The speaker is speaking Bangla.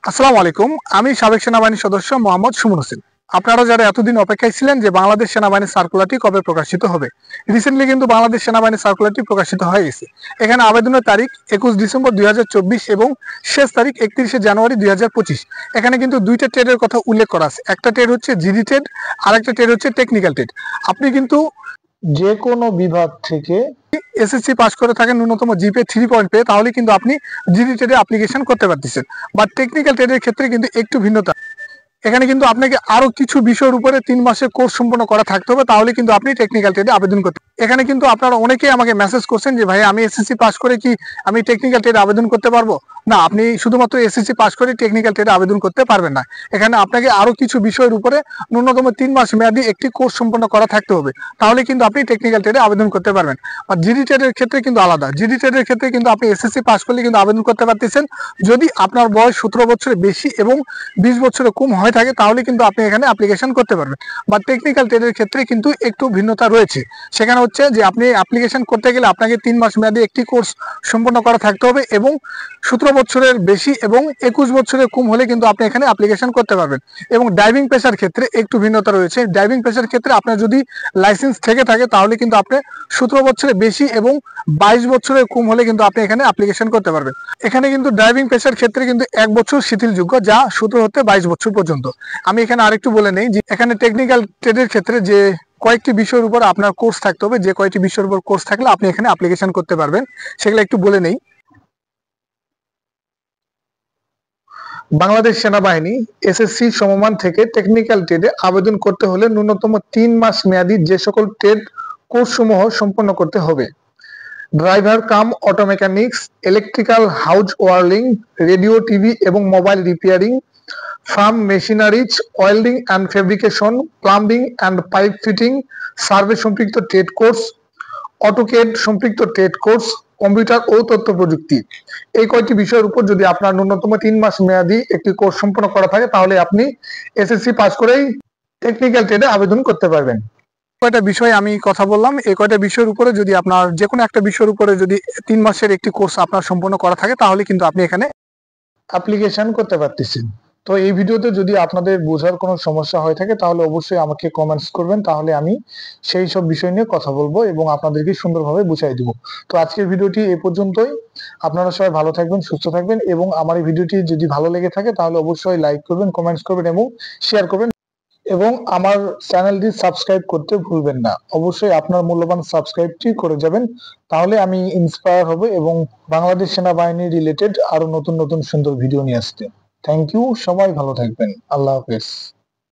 আসসালামু আলাইকুম। আমি সাবেক সেনাবাহিনীর সদস্য মোহাম্মদ সুমন হোসেন। আপনারা যারা এতদিন অপেক্ষায় ছিলেন যে বাংলাদেশ সেনাবাহিনীর সার্কুলারটি কবে প্রকাশিত হবে, রিসেন্টলি কিন্তু বাংলাদেশ সেনাবাহিনীর সার্কুলারটি প্রকাশিত হয়ে গেছে। এখানে আবেদনের তারিখ 21 ডিসেম্বর 2024 এবং শেষ তারিখ 31 জানুয়ারি 2025। এখানে কিন্তু দুইটা ট্রেডের কথা উল্লেখ করা আছে। একটা ট্রেড হচ্ছে জিডি ট্রেড, আর একটা ট্রেড হচ্ছে টেকনিক্যাল ট্রেড। আপনি কিন্তু যে কোনো বিভাগ থেকে এসএসসি পাস করে থাকেন ন্যূনতম জিপে 3 পয়েন্ট পেয়ে, তাহলে কিন্তু আপনি জিডি ট্রেডে অ্যাপ্লিকেশন করতে পারতেছেন। বাট টেকনিক্যাল ট্রেডের ক্ষেত্রে কিন্তু একটু ভিন্নতা। এখানে কিন্তু আপনাকে আরো কিছু বিষয়ের উপরে 3 মাসের কোর্স সম্পন্ন করা থাকতে হবে, তাহলে কিন্তু আপনি টেকনিক্যাল ট্রেডে আবেদন করতে। এখানে কিন্তু আপনারা অনেকেই আমাকে মেসেজ করছেন যে ভাই আমি এসএসসি পাস করে কি আমি টেকনিক্যাল ট্রেডে আবেদন করতে পারবো? না, আপনি শুধুমাত্র এসএসসি পাস করে টেকনিক্যাল ট্রেডে আবেদন করতে পারবেন না। এখানে আপনাকে আরো কিছু বিষয়ের উপরে ন্যূনতম 3 মাস মেয়াদী একটি কোর্স সম্পন্ন করা থাকতে হবে, তাহলে কিন্তু আপনি টেকনিক্যাল ট্রেডে আবেদন করতে পারবেন। আর জিডি ট্রেডের ক্ষেত্রে কিন্তু আলাদা। জিডি ট্রেডের ক্ষেত্রে কিন্তু আপনি এসএসসি পাস করলে কিন্তু আবেদন করতে পারতেছেন যদি আপনার বয়স 17 বছরের বেশি এবং 20 বছরের কম হয়ে থাকে, তাহলে কিন্তু আপনি এখানে অ্যাপ্লিকেশন করতে পারবেন। বাট টেকনিক্যাল ট্রেডের ক্ষেত্রে কিন্তু একটু ভিন্নতা রয়েছে। সেখানে হচ্ছে যে আপনি অ্যাপ্লিকেশন করতে গেলে আপনাকে 3 মাস মেয়াদী একটি কোর্স সম্পন্ন করা থাকতে হবে এবং 17 বছরের বেশি এবং 21 বছরের কম হলে কিন্তু আপনি এখানে অ্যাপ্লিকেশন করতে পারবেন। এবং ড্রাইভিং পেশার ক্ষেত্রে একটু ভিন্নতা রয়েছে। ড্রাইভিং পেশার ক্ষেত্রে আপনার যদি লাইসেন্স থেকে থাকে, তাহলে কিন্তু আপনি 17 বছরের বেশি এবং 22 বছরের কম হলে কিন্তু আপনি এখানে অ্যাপ্লিকেশন করতে পারবেন। এখানে কিন্তু ড্রাইভিং পেশার ক্ষেত্রে কিন্তু 1 বছর শিথিলযোগ্য, যা 17 হতে 22 বছর পর্যন্ত। আমি এখানে আরেকটু বলে নেই যে এখানে টেকনিক্যাল ট্রেডের ক্ষেত্রে যে কয়েকটি বিষয়ের উপর আপনার কোর্স থাকতে হবে, যে কয়েকটি বিষয়ের উপর কোর্স থাকলে আপনি এখানে অ্যাপ্লিকেশন করতে পারবেন, সেগুলো একটু বলে নেই। বাংলাদেশ সেনাবাহিনী এসএসসি সমমান থেকে টেকনিক্যাল ট্রেডে আবেদন করতে হলে ন্যূনতম 3 মাস মেয়াদী যে সকল ট্রেড কোর্স সমূহ সম্পন্ন করতে হবে: driver cum auto mechanics, electrical house wiring, radio TV এবং mobile repairing, farm machineries, welding and fabrication, plumbing and pipe fitting, survey সম্পৃক্ত ট্রেড কোর্স, অটোকেড সম্পৃক্ত ট্রেড কোর্স, কম্পিউটার ও তথ্য প্রযুক্তি। এই কয়েকটি বিষয়ের উপর যদি আপনার ন্যূনতম 3 মাস মেয়াদী একটি কোর্স সম্পন্ন করা থাকে, তাহলে আপনি এসএসসি পাস করেই টেকনিক্যাল ট্রেডে আবেদন করতে পারবেন। কয়টা বিষয় আমি কথা বললাম, এই কয়টা বিষয়ের উপরে যদি আপনার যে কোনো একটা বিষয়ের উপরে যদি 3 মাসের একটি কোর্স আপনার সম্পন্ন করা থাকে, তাহলে কিন্তু আপনি এখানে অ্যাপ্লিকেশন করতে পারতেছেন। তো এই ভিডিওতে যদি আপনাদের বোঝার কোনো সমস্যা হয়ে থাকে, তাহলে অবশ্যই আমাকে কমেন্টস করবেন, তাহলে আমি সেই সব বিষয় নিয়ে কথা বলবো এবং আপনাদেরকে সুন্দরভাবে বুঝাই দিব। তো আজকের ভিডিওটি এই পর্যন্তই। আপনারা সবাই ভালো থাকবেন, সুস্থ থাকবেন এবং আমার এই ভিডিওটি যদি ভালো লেগে থাকে, তাহলে অবশ্যই লাইক করবেন, কমেন্টস করবেন এবং শেয়ার করবেন এবং আমার চ্যানেলটি সাবস্ক্রাইব করতে ভুলবেন না। অবশ্যই আপনার মূল্যবান সাবস্ক্রাইবটি করে যাবেন, তাহলে আমি ইন্সপায়ার হব এবং বাংলাদেশ সেনাবাহিনী রিলেটেড আরো নতুন নতুন সুন্দর ভিডিও নিয়ে আসতে। থ্যাংক ইউ, সবাই ভালো থাকবেন। আল্লাহ হাফেজ।